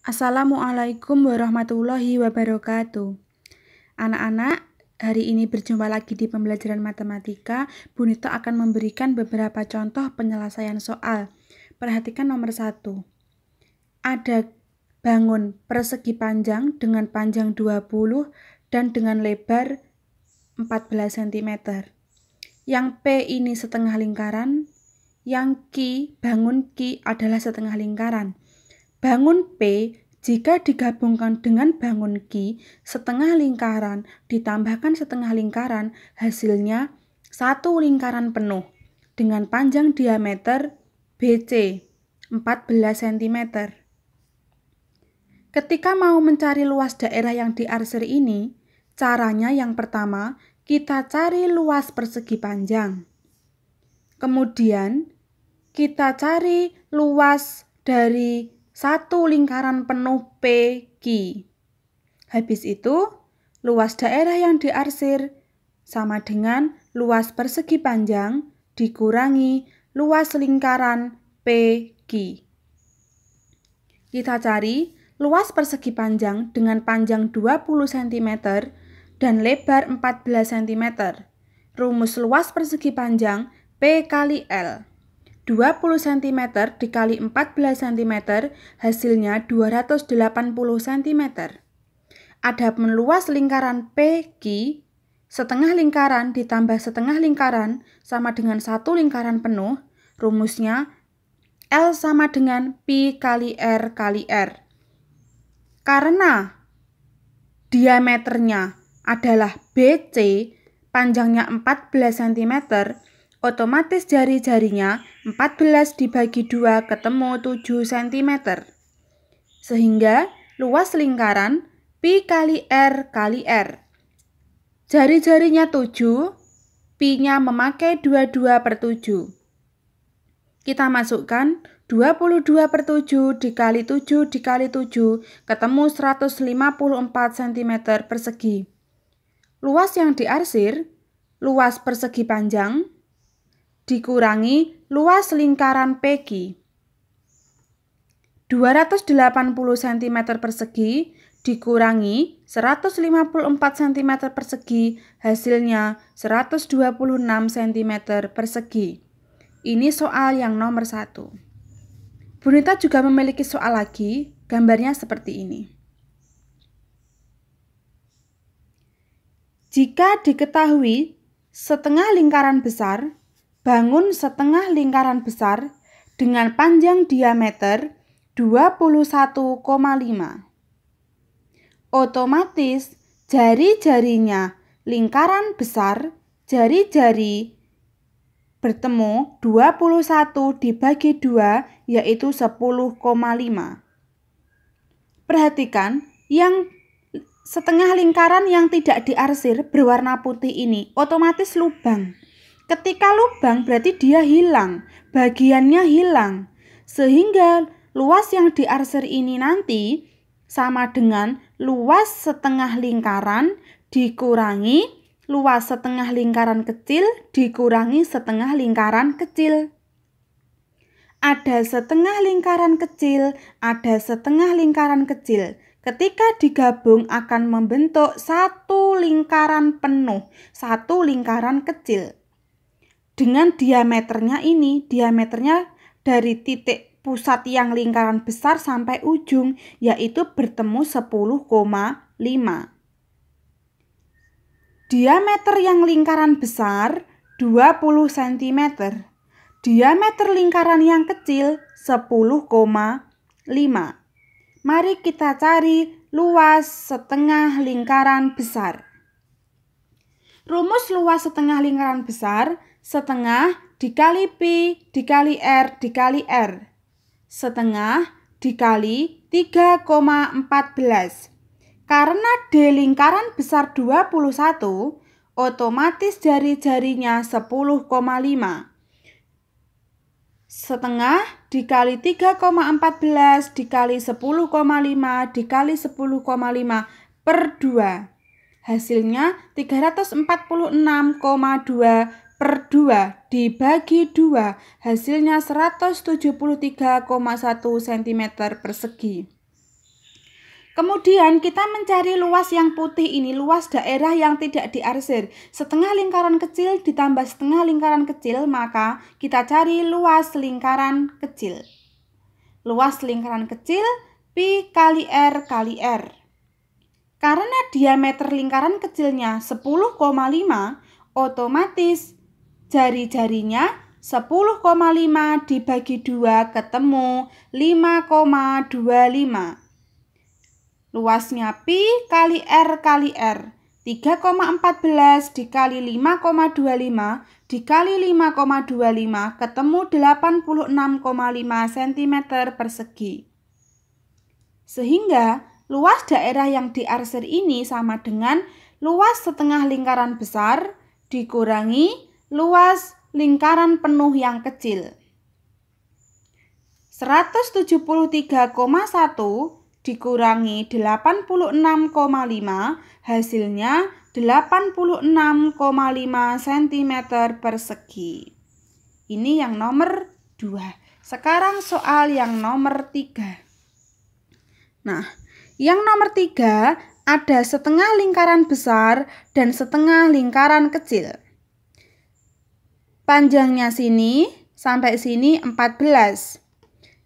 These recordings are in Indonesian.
Assalamualaikum warahmatullahi wabarakatuh. Anak-anak, hari ini berjumpa lagi di pembelajaran matematika. Bu Nito akan memberikan beberapa contoh penyelesaian soal. Perhatikan nomor 1. Ada bangun persegi panjang dengan panjang 20 dan dengan lebar 14 cm. Yang P ini setengah lingkaran, yang bangun Q adalah setengah lingkaran. Bangun P jika digabungkan dengan bangun Q, setengah lingkaran ditambahkan setengah lingkaran, hasilnya satu lingkaran penuh dengan panjang diameter BC 14 cm. Ketika mau mencari luas daerah yang diarsir ini, caranya yang pertama, kita cari luas persegi panjang. Kemudian, kita cari luas dari satu lingkaran penuh PQ. Habis itu, luas daerah yang diarsir sama dengan luas persegi panjang dikurangi luas lingkaran PQ. Kita cari luas persegi panjang dengan panjang 20 cm dan lebar 14 cm. Rumus luas persegi panjang P kali L. 20 cm dikali 14 cm hasilnya 280 cm. Adapun luas lingkaran PQ, setengah lingkaran ditambah setengah lingkaran sama dengan satu lingkaran penuh. Rumusnya L sama dengan Pi kali R kali R. Karena diameternya adalah BC, panjangnya 14 cm, otomatis jari-jarinya 14 dibagi 2 ketemu 7 cm. Sehingga luas lingkaran Pi kali R kali R. Jari-jarinya 7, Pi-nya memakai 22/7. Kita masukkan 22/7 dikali 7 dikali 7 ketemu 154 cm persegi. Luas yang diarsir, luas persegi panjang, dikurangi luas lingkaran PQ. 280 cm persegi dikurangi 154 cm persegi, hasilnya 126 cm persegi. Ini soal yang nomor 1. Bu Nita juga memiliki soal lagi, gambarnya seperti ini. Jika diketahui setengah lingkaran besar, bangun setengah lingkaran besar dengan panjang diameter 21,5. Otomatis jari-jarinya lingkaran besar, jari-jari bertemu 21 dibagi 2 yaitu 10,5. Perhatikan yang setengah lingkaran yang tidak diarsir berwarna putih ini otomatis lubang. Ketika lubang berarti dia hilang, bagiannya hilang. Sehingga luas yang diarsir ini nanti sama dengan luas setengah lingkaran dikurangi luas setengah lingkaran kecil dikurangi setengah lingkaran kecil. Ada setengah lingkaran kecil, ada setengah lingkaran kecil. Ketika digabung akan membentuk satu lingkaran penuh, satu lingkaran kecil. Dengan diameternya ini, diameternya dari titik pusat yang lingkaran besar sampai ujung, yaitu bertemu 10,5. Diameter yang lingkaran besar 20 cm. Diameter lingkaran yang kecil 10,5. Mari kita cari luas setengah lingkaran besar. Rumus luas setengah lingkaran besar, setengah dikali Pi dikali R dikali R. Setengah dikali 3,14. Karena D lingkaran besar 21, otomatis jari-jarinya 10,5. Setengah dikali 3,14 dikali 10,5 dikali 10,5 per 2. Hasilnya 346,2 per 2 dibagi 2. Hasilnya 173,1 cm persegi. Kemudian kita mencari luas yang putih ini, luas daerah yang tidak diarsir. Setengah lingkaran kecil ditambah setengah lingkaran kecil, maka kita cari luas lingkaran kecil. Luas lingkaran kecil pi kali R kali R. Karena diameter lingkaran kecilnya 10,5, otomatis jari-jarinya 10,5 dibagi 2 ketemu 5,25. Luasnya pi kali R kali R. 3,14 dikali 5,25 dikali 5,25 ketemu 86,5 cm persegi. Sehingga luas daerah yang diarsir ini sama dengan luas setengah lingkaran besar dikurangi luas lingkaran penuh yang kecil. 173,1 dikurangi 86,5 hasilnya 86,5 cm persegi. Ini yang nomor 2. Sekarang soal yang nomor 3. Nah, yang nomor 3 ada setengah lingkaran besar dan setengah lingkaran kecil. Panjangnya sini sampai sini 14.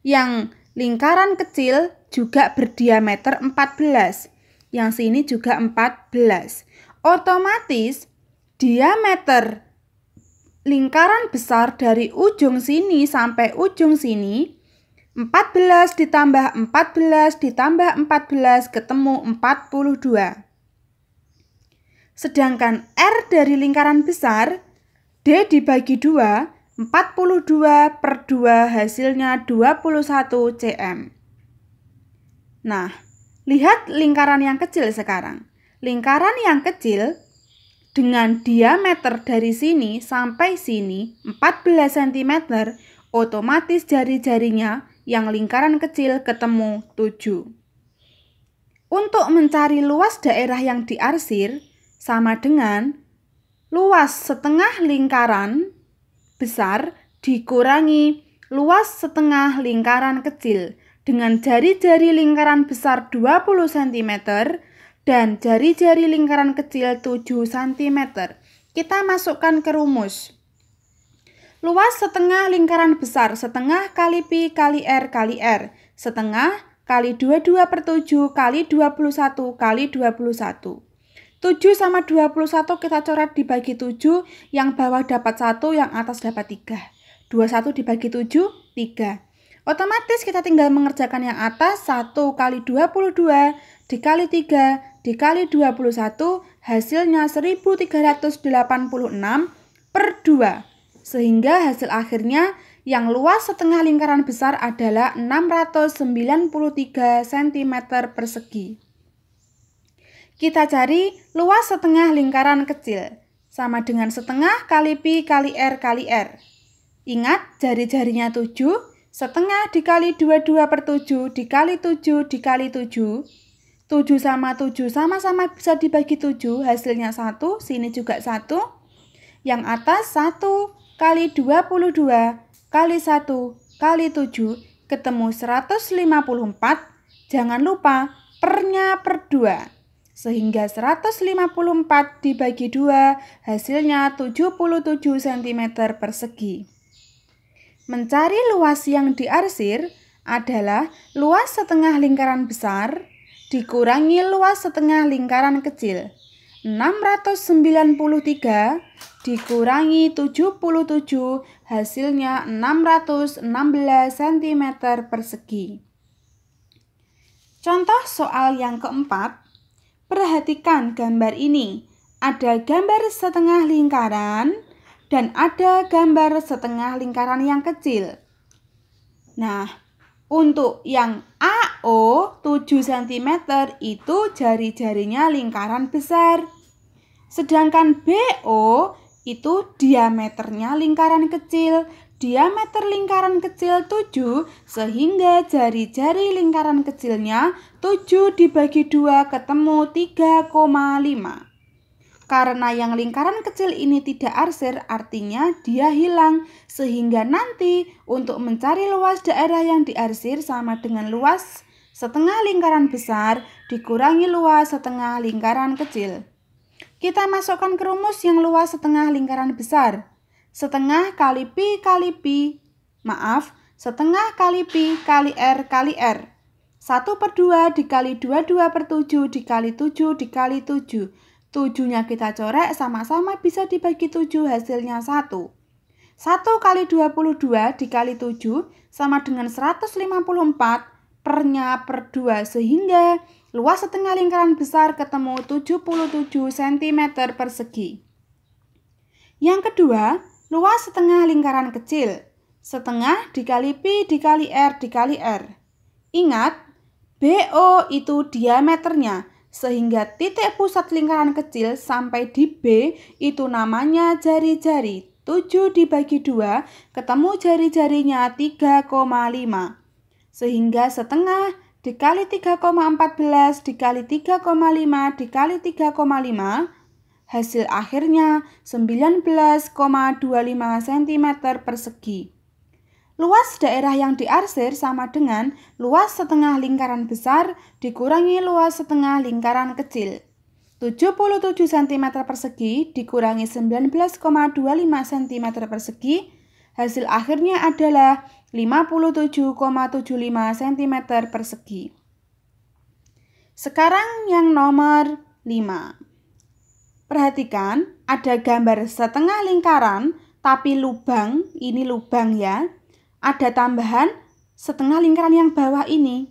Yang lingkaran kecil juga berdiameter 14. Yang sini juga 14. Otomatis diameter lingkaran besar dari ujung sini sampai ujung sini 14 ditambah 14 ditambah 14 ketemu 42. Sedangkan R dari lingkaran besar D dibagi 2, 42 per 2 hasilnya 21 cm. Nah, lihat lingkaran yang kecil sekarang. Lingkaran yang kecil dengan diameter dari sini sampai sini 14 cm, otomatis jari-jarinya yang lingkaran kecil ketemu 7. Untuk mencari luas daerah yang diarsir sama dengan luas setengah lingkaran besar dikurangi luas setengah lingkaran kecil. Dengan jari-jari lingkaran besar 20 cm dan jari-jari lingkaran kecil 7 cm. Kita masukkan ke rumus. Luas setengah lingkaran besar, setengah kali pi kali R kali R. Setengah kali 22 per 7 kali 21 kali 21. 7 sama 21 kita coret dibagi 7, yang bawah dapat 1, yang atas dapat 3. 21 dibagi 7, 3. Otomatis kita tinggal mengerjakan yang atas. 1 kali 22 dikali 3 dikali 21 hasilnya 1386 per 2. Sehingga hasil akhirnya yang luas setengah lingkaran besar adalah 693 cm persegi. Kita cari luas setengah lingkaran kecil. Sama dengan setengah kali pi kali R kali R. Ingat jari-jarinya 7. Setengah dikali 22 per 7 dikali 7 dikali 7. 7 sama 7 sama-sama bisa dibagi 7. Hasilnya 1. Sini juga 1. Yang atas 1 kali 22 kali 1 kali 7 ketemu 154. Jangan lupa pernya per 2. Sehingga 154 dibagi 2 hasilnya 77 cm persegi. Mencari luas yang diarsir adalah luas setengah lingkaran besar dikurangi luas setengah lingkaran kecil. 693 dikurangi 77 hasilnya 616 cm persegi. Contoh soal yang keempat. Perhatikan gambar ini. Ada gambar setengah lingkaran dan ada gambar setengah lingkaran yang kecil. Nah, untuk yang AO 7 cm itu jari-jarinya lingkaran besar. Sedangkan BO itu diameternya lingkaran kecil. Diameter lingkaran kecil 7, sehingga jari-jari lingkaran kecilnya 7 dibagi 2 ketemu 3,5. Karena yang lingkaran kecil ini tidak arsir, artinya dia hilang. Sehingga nanti untuk mencari luas daerah yang diarsir sama dengan luas setengah lingkaran besar dikurangi luas setengah lingkaran kecil. Kita masukkan ke rumus yang luas setengah lingkaran besar. Setengah kali pi kali pi. Setengah kali pi kali R kali R. 1/2 dikali 22/7 dikali 7 dikali 7. 7-nya kita coret sama-sama bisa dibagi 7 hasilnya 1. 1 kali 22 dikali 7 sama dengan 154 pernya per 2 sehingga luas setengah lingkaran besar ketemu 77 cm persegi. Yang kedua, luas setengah lingkaran kecil. Setengah dikali pi dikali R dikali R. Ingat, BO itu diameternya, sehingga titik pusat lingkaran kecil sampai di B itu namanya jari-jari. 7 dibagi 2, ketemu jari-jarinya 3,5. Sehingga setengah dikali 3,14 dikali 3,5 dikali 3,5, hasil akhirnya 19,25 cm persegi. Luas daerah yang diarsir sama dengan luas setengah lingkaran besar dikurangi luas setengah lingkaran kecil. 77 cm persegi dikurangi 19,25 cm persegi, hasil akhirnya adalah 57,75 cm persegi. Sekarang yang nomor 5. Perhatikan, ada gambar setengah lingkaran tapi lubang, ini lubang ya. Ada tambahan setengah lingkaran yang bawah ini.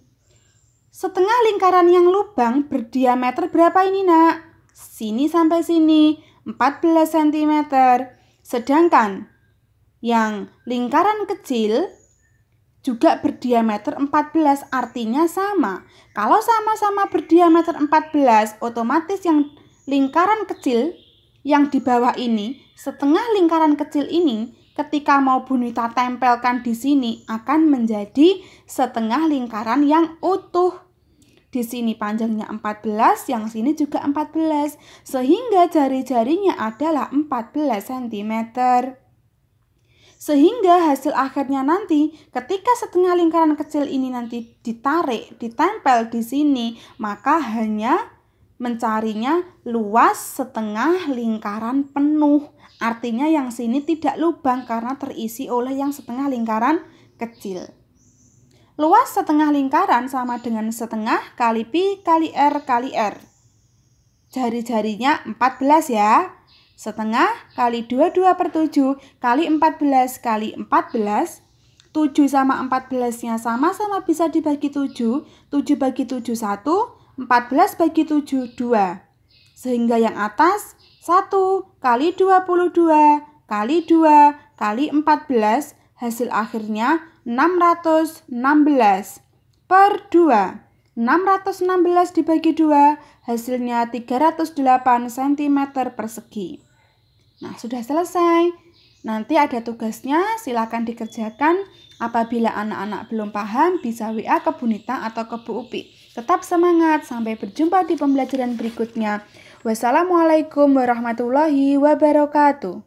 Setengah lingkaran yang lubang berdiameter berapa ini, Nak? Sini sampai sini 14 cm. Sedangkan yang lingkaran kecil juga berdiameter 14, artinya sama. Kalau sama-sama berdiameter 14, otomatis yang lingkaran kecil yang di bawah ini, setengah lingkaran kecil ini ketika mau Bunita tempelkan di sini akan menjadi setengah lingkaran yang utuh. Di sini panjangnya 14, yang sini juga 14, sehingga jari-jarinya adalah 14 cm. Sehingga hasil akhirnya nanti ketika setengah lingkaran kecil ini nanti ditarik, ditempel di sini, maka hanya mencarinya luas setengah lingkaran penuh. Artinya yang sini tidak lubang karena terisi oleh yang setengah lingkaran kecil. Luas setengah lingkaran sama dengan setengah kali pi kali R kali R. Jari-jarinya 14 ya. Setengah kali 22/7 kali 14 kali 14. 7 sama 14-nya sama-sama bisa dibagi 7. 7 bagi 7 1, 14 bagi 7 2. Sehingga yang atas 1 kali 22 kali 2 kali 14, hasil akhirnya 616 per 2. 616 dibagi 2, hasilnya 308 cm persegi. Nah, sudah selesai. Nanti ada tugasnya, silakan dikerjakan. Apabila anak-anak belum paham, bisa WA ke Bunita atau ke Bu Upi. Tetap semangat, sampai berjumpa di pembelajaran berikutnya. Wassalamualaikum warahmatullahi wabarakatuh.